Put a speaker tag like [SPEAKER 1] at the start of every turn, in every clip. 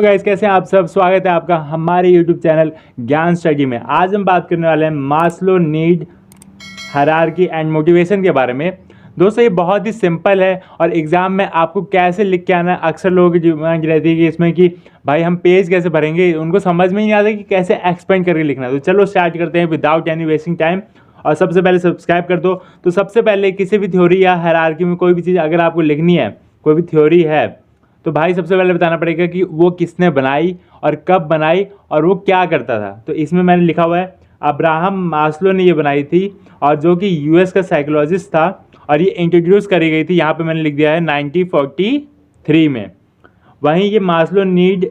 [SPEAKER 1] तो गाइस कैसे हैं आप सब। स्वागत है आपका हमारे यूट्यूब चैनल ज्ञान स्टडी में। आज हम बात करने वाले हैं Maslow need hierarchy and motivation के बारे में। दोस्तों ये बहुत ही सिंपल है और एग्जाम में आपको कैसे लिख के आना है। अक्सर लोगों की डिमांड रहती है कि इसमें कि भाई हम पेज कैसे भरेंगे, उनको समझ में नहीं आता कि कैसे एक्सपेंड करके लिखना है। तो चलो स्टार्ट करते हैं विदाउट एनी वेस्टिंग टाइम। और सबसे पहले सब्सक्राइब कर दो। तो सबसे पहले किसी भी थ्योरी या हायरार्की में कोई भी चीज़ अगर आपको लिखनी है, कोई भी थ्योरी है, तो भाई सबसे पहले बताना पड़ेगा कि वो किसने बनाई और कब बनाई और वो क्या करता था। तो इसमें मैंने लिखा हुआ है अब्राहम मास्लो ने ये बनाई थी और जो कि यूएस का साइकोलॉजिस्ट था और ये इंट्रोड्यूस करी गई थी। यहाँ पे मैंने लिख दिया है 1943 में। वहीं ये मास्लो नीड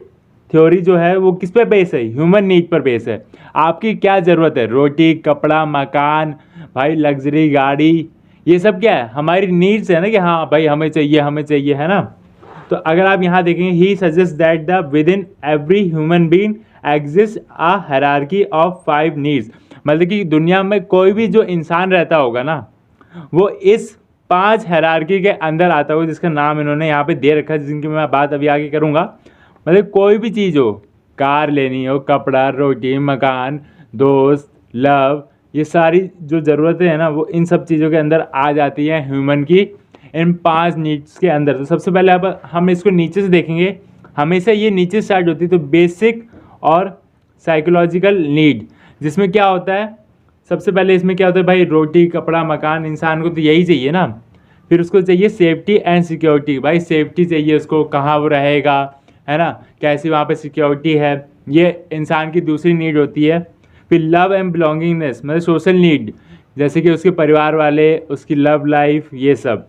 [SPEAKER 1] थ्योरी जो है वो किस पे बेस है? ह्यूमन नीड पर बेस है। आपकी क्या ज़रूरत है? रोटी, कपड़ा, मकान, भाई लग्जरी गाड़ी, ये सब क्या है? हमारी नीड्स है ना कि हाँ भाई हमें चाहिए, है ना। तो अगर आप यहाँ देखेंगे ही suggest that the within every human being exist a hierarchy of 5 needs. मतलब कि दुनिया में कोई भी जो इंसान रहता होगा ना, वो इस 5 हायरार्की के अंदर आता होगा, जिसका नाम इन्होंने यहाँ पे दे रखा है, जिनकी मैं बात अभी आगे करूँगा। मतलब कोई भी चीज़ हो, कार लेनी हो, कपड़ा, रोटी, मकान, दोस्त, लव, ये सारी जो ज़रूरतें हैं ना, वो इन सब चीज़ों के अंदर आ जाती हैं ह्यूमन की, इन 5 नीड्स के अंदर। तो सबसे पहले अब हम इसको नीचे से देखेंगे। हमेशा ये नीचे स्टार्ट होती है। तो बेसिक और साइकोलॉजिकल नीड, जिसमें क्या होता है, सबसे पहले इसमें क्या होता है भाई, रोटी, कपड़ा, मकान, इंसान को तो यही चाहिए ना। फिर उसको चाहिए सेफ्टी एंड सिक्योरिटी। भाई सेफ्टी चाहिए उसको, कहाँ वो रहेगा, है ना, कैसी वहाँ पे सिक्योरिटी है, ये इंसान की दूसरी नीड होती है। फिर लव एंड बिलोंगिंगनेस, मतलब सोशल नीड, जैसे कि उसके परिवार वाले, उसकी लव लाइफ, ये सब।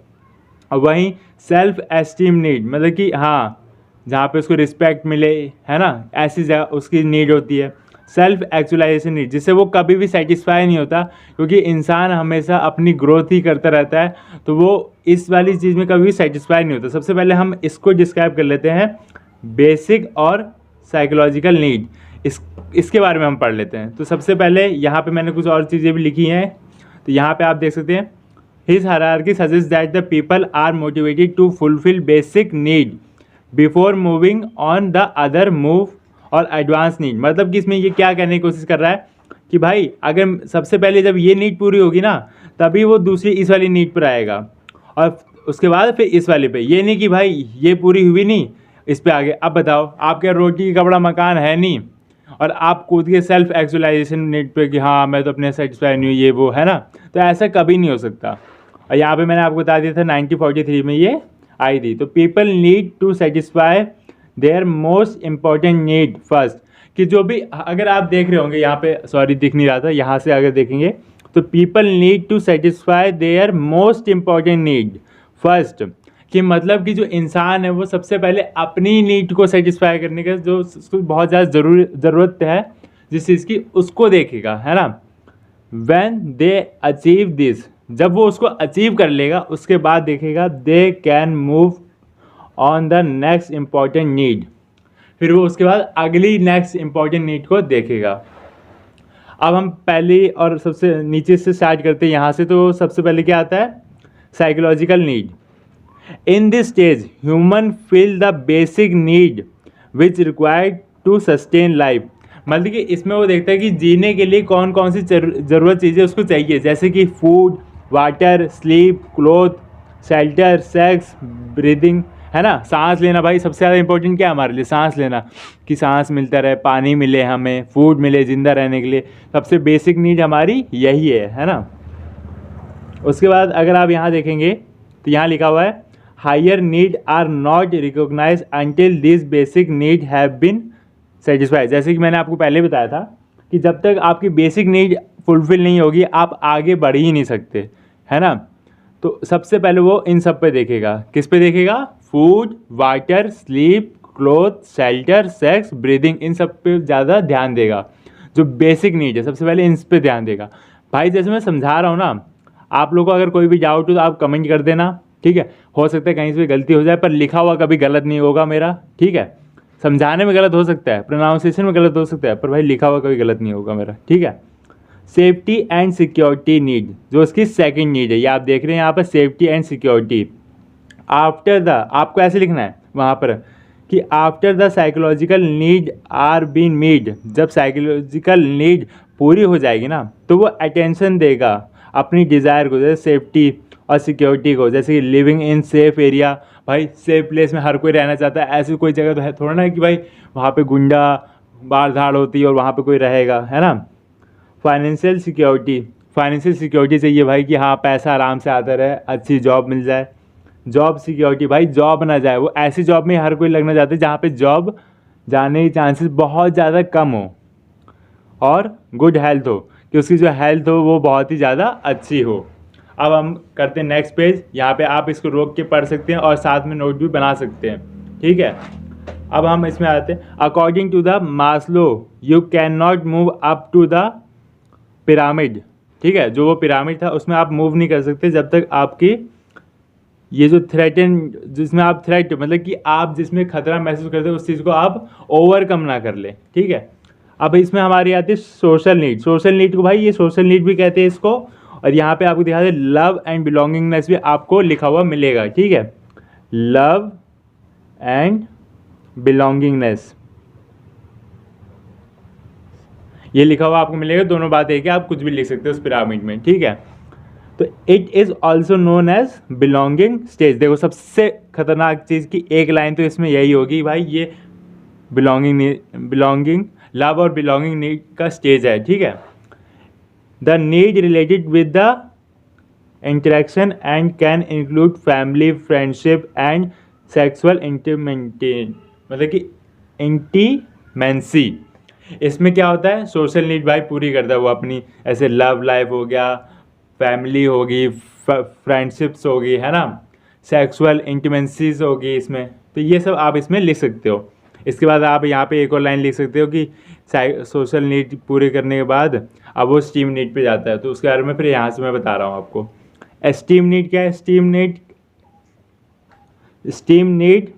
[SPEAKER 1] और वहीं सेल्फ एस्टीम नीड, मतलब कि हाँ जहाँ पे उसको रिस्पेक्ट मिले, है ना, ऐसी जगह उसकी नीड होती है। सेल्फ एक्चुअलाइजेशन नीड, जिससे वो कभी भी सेटिस्फाई नहीं होता, क्योंकि इंसान हमेशा अपनी ग्रोथ ही करता रहता है, तो वो इस वाली चीज़ में कभी भी सेटिस्फाई नहीं होता। सबसे पहले हम इसको डिस्क्राइब कर लेते हैं, बेसिक और साइकोलॉजिकल नीड। इसके बारे में हम पढ़ लेते हैं। तो सबसे पहले यहाँ पे मैंने कुछ और चीज़ें भी लिखी हैं। तो यहाँ पे आप देख सकते हैं, His hierarchy suggests that the people are motivated to fulfill basic need before moving on the other move और एडवांस नीड। मतलब कि इसमें ये क्या कहने की कोशिश कर रहा है कि भाई अगर सबसे पहले जब ये नीड पूरी होगी ना, तभी वो दूसरी इस वाली नीड पर आएगा और उसके बाद फिर इस वाले पे। ये नहीं कि भाई ये पूरी हुई नहीं, इस पे आगे। अब बताओ, आपके रोटी, कपड़ा, मकान है नहीं और आप कूद के सेल्फ एक्चुअलाइजेशन नीड पे कि हाँ मैं तो अपने सेटिस्फाई नहीं हूँ, ये वो, है ना। तो ऐसा कभी नहीं हो सकता। और यहाँ पे मैंने आपको बता दिया था 1943 में ये आई थी। तो people need to satisfy their most important need first, कि जो भी, अगर आप देख रहे होंगे यहाँ पे, सॉरी दिख नहीं रहा था, यहाँ से अगर देखेंगे तो people need to satisfy their most important need first, कि मतलब कि जो इंसान है वो सबसे पहले अपनी नीड को सेटिस्फाई करने का, जो उसको बहुत ज़्यादा ज़रूरत है जिस चीज़ की, उसको देखेगा, है ना। व्हेन दे अचीव दिस, जब वो उसको अचीव कर लेगा, उसके बाद देखेगा they can move on the next important need. फिर वो उसके बाद अगली नेक्स्ट इम्पॉर्टेंट नीड को देखेगा। अब हम पहली और सबसे नीचे से स्टार्ट करते हैं यहाँ से। तो सबसे पहले क्या आता है, psychological need. In this stage human feel the basic need which required to sustain life. मतलब कि इसमें वो देखता है कि जीने के लिए कौन कौन सी ज़रूरत चीज़ें उसको चाहिए, जैसे कि food, water, sleep, cloth, shelter, sex, breathing, है ना। सांस लेना, भाई सबसे ज़्यादा इंपॉर्टेंट क्या है हमारे लिए? सांस लेना, कि सांस मिलता रहे, पानी मिले, हमें फूड मिले जिंदा रहने के लिए। सबसे बेसिक नीड हमारी यही है ना। उसके बाद अगर आप यहाँ देखेंगे तो यहाँ लिखा हुआ है higher need are not recognise until this basic need have been satisfied. जैसे कि मैंने आपको पहले बताया था कि जब तक आपकी बेसिक नीड फुलफिल नहीं होगी, आप आगे बढ़ ही नहीं सकते, है ना। तो सबसे पहले वो इन सब पे देखेगा। किस पे देखेगा? Food, water, sleep, cloth, shelter, sex, breathing, इन सब पे ज़्यादा ध्यान देगा। जो बेसिक नीड है सबसे पहले इन पे ध्यान देगा। भाई जैसे मैं समझा रहा हूँ ना, आप लोगों को अगर कोई भी डाउट हो तो आप कमेंट कर देना, ठीक है। हो सकता है कहीं से गलती हो जाए, पर लिखा हुआ कभी गलत नहीं होगा मेरा, ठीक है। समझाने में गलत हो सकता है, प्रोनाउंसिएशन में गलत हो सकता है, पर भाई लिखा हुआ कभी गलत नहीं होगा मेरा, ठीक है। सेफ्टी एंड सिक्योरिटी नीड, जो उसकी सेकंड नीड है, ये आप देख रहे हैं यहाँ पर, safety and security. After the, आपको ऐसे लिखना है वहाँ पर कि after the psychological need are been meet, जब साइकोलॉजिकल नीड पूरी हो जाएगी ना तो वो अटेंशन देगा अपनी डिज़ायर को, जैसे सेफ्टी और सिक्योरिटी को, जैसे कि लिविंग इन सेफ एरिया। भाई सेफ प्लेस में हर कोई रहना चाहता है, ऐसी कोई जगह तो है थोड़ा ना कि भाई वहाँ पे गुंडा बाढ़ धाड़ होती है और वहाँ पे कोई रहेगा, है ना। फाइनेंशियल सिक्योरिटी, फाइनेंशियल सिक्योरिटी चाहिए भाई कि हाँ पैसा आराम से आता रहे, अच्छी जॉब मिल जाए। जॉब सिक्योरिटी, भाई जॉब ना जाए, वो ऐसी जॉब में हर कोई लगना चाहता है जहाँ पे जॉब जाने के चांसेस बहुत ज़्यादा कम हो। और गुड हेल्थ हो, कि उसकी जो हेल्थ हो वो बहुत ही ज़्यादा अच्छी हो। अब हम करते हैं नेक्स्ट पेज। यहाँ पे आप इसको रोक के पढ़ सकते हैं और साथ में नोट भी बना सकते हैं, ठीक है। अब हम इसमें आते हैं। According to the Maslow you can not move up to the pyramid, ठीक है। जो वो पिरामिड था उसमें आप मूव नहीं कर सकते जब तक आपकी ये जो थ्रेटन, जिसमें आप थ्रेट मतलब कि आप जिसमें खतरा महसूस करते हो उस चीज़ को आप ओवरकम ना कर ले, ठीक है। अब इसमें हमारी आती है सोशल नीड। सोशल नीड को भाई ये सोशल नीड भी कहते हैं इसको, और यहाँ पे आपको दिखा दे लव एंड बिलोंगिंगनेस भी आपको लिखा हुआ मिलेगा, ठीक है। लव एंड बिलोंगिंगनेस ये लिखा हुआ आपको मिलेगा। दोनों बात एक है, आप कुछ भी लिख सकते हो उस पिरामिड में, ठीक है। तो it is also known as belonging stage. देखो सबसे खतरनाक चीज़ की एक लाइन तो इसमें यही होगी भाई, ये बिलोंगिंग लव और बिलोंगिंग नीड का स्टेज है, ठीक है। The need related with the interaction and can include family, friendship and sexual intimacy, मतलब कि इंटीमेंसी। इसमें क्या होता है, सोशल नीड भाई पूरी करता है वो अपनी, ऐसे लव लाइफ हो गया, फैमिली होगी, फ्रेंडशिप्स होगी, है ना, सेक्सुअल इंटीमेंसीज होगी इसमें। तो ये सब आप इसमें लिख सकते हो। इसके बाद आप यहाँ पे एक और लाइन लिख सकते हो कि सोशल नीड पूरे करने के बाद अब वो स्टीम नीड पे जाता है, तो उसके बारे में फिर यहाँ से मैं बता रहा हूँ आपको। स्टीम नीड क्या है? Esteem need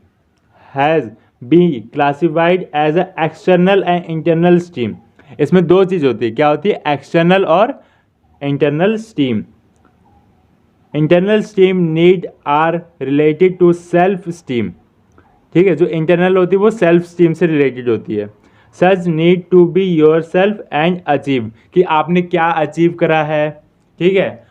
[SPEAKER 1] has be classified as a external and internal esteem. इसमें दो चीज़ होती है, क्या होती है? एक्सटर्नल और internal esteem. Internal esteem need are related to self esteem, ठीक है। जो इंटरनल होती है वो सेल्फ स्टीम से रिलेटेड होती है। Such need to be yourself and achieve, कि आपने क्या अचीव करा है, ठीक है,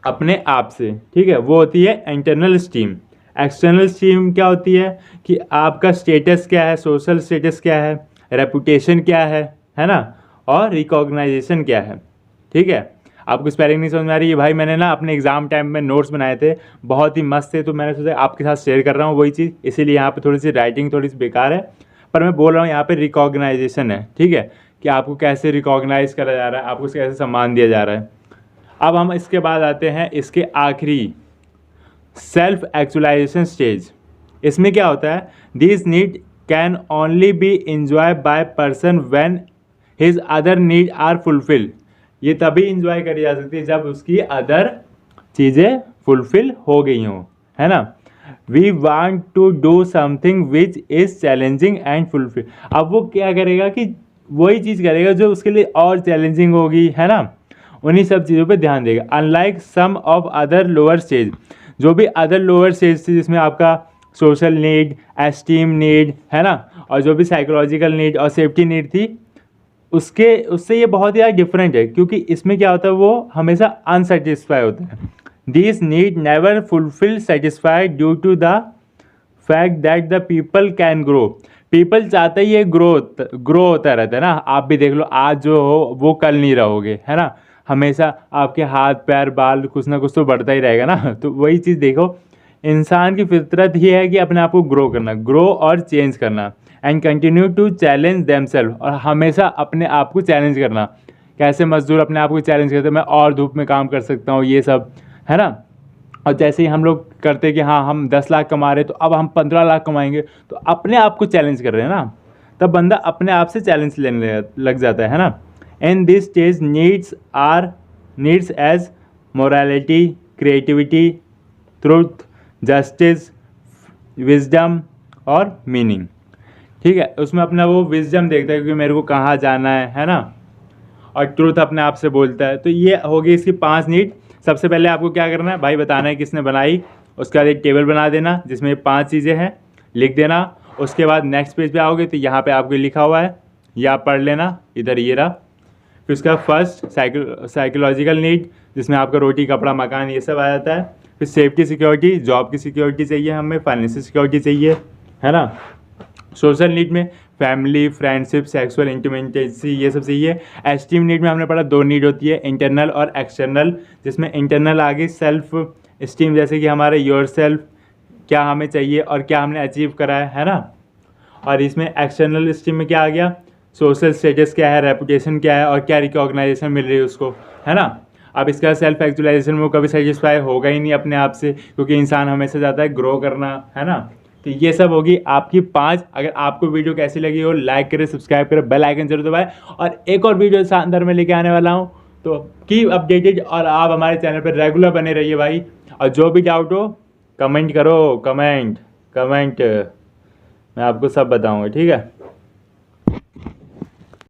[SPEAKER 1] अपने आप से, ठीक है, वो होती है इंटरनल स्टीम। एक्सटर्नल स्टीम क्या होती है कि आपका स्टेटस क्या है, सोशल स्टेटस क्या है, रेपुटेशन क्या है ना, और रिकॉग्नाइजेशन क्या है, ठीक है। आपको स्पेलिंग नहीं समझ में आ रही है भाई, मैंने ना अपने एग्जाम टाइम में नोट्स बनाए थे, बहुत ही मस्त थे, तो मैंने सोचा आपके साथ शेयर कर रहा हूँ वही चीज़, इसीलिए यहाँ पे थोड़ी सी राइटिंग थोड़ी सी बेकार है, पर मैं बोल रहा हूँ यहाँ पे रिकॉग्नाइजेशन है, ठीक है, कि आपको कैसे रिकॉग्नाइज करा जा रहा है, आपको कैसे सम्मान दिया जा रहा है। अब हम इसके बाद आते हैं इसके आखिरी, सेल्फ एक्चुअलाइजेशन स्टेज। इसमें क्या होता है? This need can only be enjoy by person when his other need are fulfil. ये तभी इंजॉय करी जा सकती है जब उसकी अदर चीज़ें फुलफिल हो गई हों, है ना। We want to do something which is challenging and fulfil. अब वो क्या करेगा कि वही चीज़ करेगा जो उसके लिए और चैलेंजिंग होगी, है ना, उन्हीं सब चीज़ों पे ध्यान देगा। Unlike some of other lower stage, जो भी अदर लोअर स्टेज थी जिसमें आपका सोशल नीड, एस्टीम नीड, है ना, और जो भी साइकोलॉजिकल नीड और सेफ्टी नीड थी, उससे ये बहुत ही डिफरेंट है, क्योंकि इसमें क्या होता है, वो हमेशा अनसेटिस्फाई होता है। This need never fulfil satisfied due to the fact that the people can grow. People चाहते ही ये ग्रो होता रहता है ना। आप भी देख लो, आज जो हो वो कल नहीं रहोगे, है ना, हमेशा आपके हाथ पैर बाल कुछ ना कुछ तो बढ़ता ही रहेगा ना। तो वही चीज़ देखो, इंसान की फितरत ही है कि अपने आप को ग्रो करना, ग्रो और चेंज करना, and continue to challenge themself, और हमेशा अपने आप को चैलेंज करना। कैसे मजदूर अपने आप को चैलेंज करते हैं, मैं और धूप में काम कर सकता हूँ, ये सब, है ना। और जैसे ही हम लोग करते कि हाँ हम 10 लाख कमा रहे तो अब हम 15 लाख कमाएंगे, तो अपने आप को चैलेंज कर रहे हैं ना, तब बंदा अपने आप से चैलेंज लेने लग जाता है ना। In this stage needs as morality, creativity, truth, justice, wisdom और मीनिंग, ठीक है। उसमें अपना वो विजडम देखता है कि मेरे को कहाँ जाना है ना, और ट्रूथ अपने आप से बोलता है। तो ये होगी इसकी 5 नीड। सबसे पहले आपको क्या करना है भाई, बताना है किसने बनाई, उसके बाद एक टेबल बना देना जिसमें 5 चीज़ें हैं, लिख देना। उसके बाद नेक्स्ट पेज पे आओगे तो यहाँ पे आपको लिखा हुआ है, ये आप पढ़ लेना, इधर ये रहा। फिर उसका फर्स्ट साइकोलॉजिकल नीड, जिसमें आपका रोटी कपड़ा मकान ये सब आ जाता है। फिर सेफ्टी सिक्योरिटी, जॉब की सिक्योरिटी चाहिए हमें, फाइनेंशियल सिक्योरिटी चाहिए, है ना। सोशल नीड में फैमिली, फ्रेंडशिप, सेक्सुअल इंटीमेसी ये सब चाहिए। एस्टीम नीड में हमने पढ़ा 2 नीड होती है, इंटरनल और एक्सटर्नल, जिसमें इंटरनल आ गई सेल्फ इस्टीम, जैसे कि हमारे योर सेल्फ, क्या हमें चाहिए और क्या हमने अचीव करा है ना। और इसमें एक्सटर्नल इस्टीम में क्या आ गया, सोशल स्टेटस क्या है, रेपुटेशन क्या है और क्या रिकॉग्नाइजेशन मिल रही है उसको, है ना। अब इसका सेल्फ एक्चुअलाइजेशन में वो कभी सेटिस्फाई होगा ही नहीं अपने आप से, क्योंकि इंसान हमेशा चाहता है ग्रो करना, है ना। तो ये सब होगी आपकी 5। अगर आपको वीडियो कैसी लगी हो लाइक करें, सब्सक्राइब करें, बेल आइकन जरूर दबाएं। और एक और वीडियो शानदार में लेके आने वाला हूँ, तो कीप अपडेटेड और आप हमारे चैनल पर रेगुलर बने रहिए भाई। और जो भी डाउट हो कमेंट करो, कमेंट मैं आपको सब बताऊँगा, ठीक है।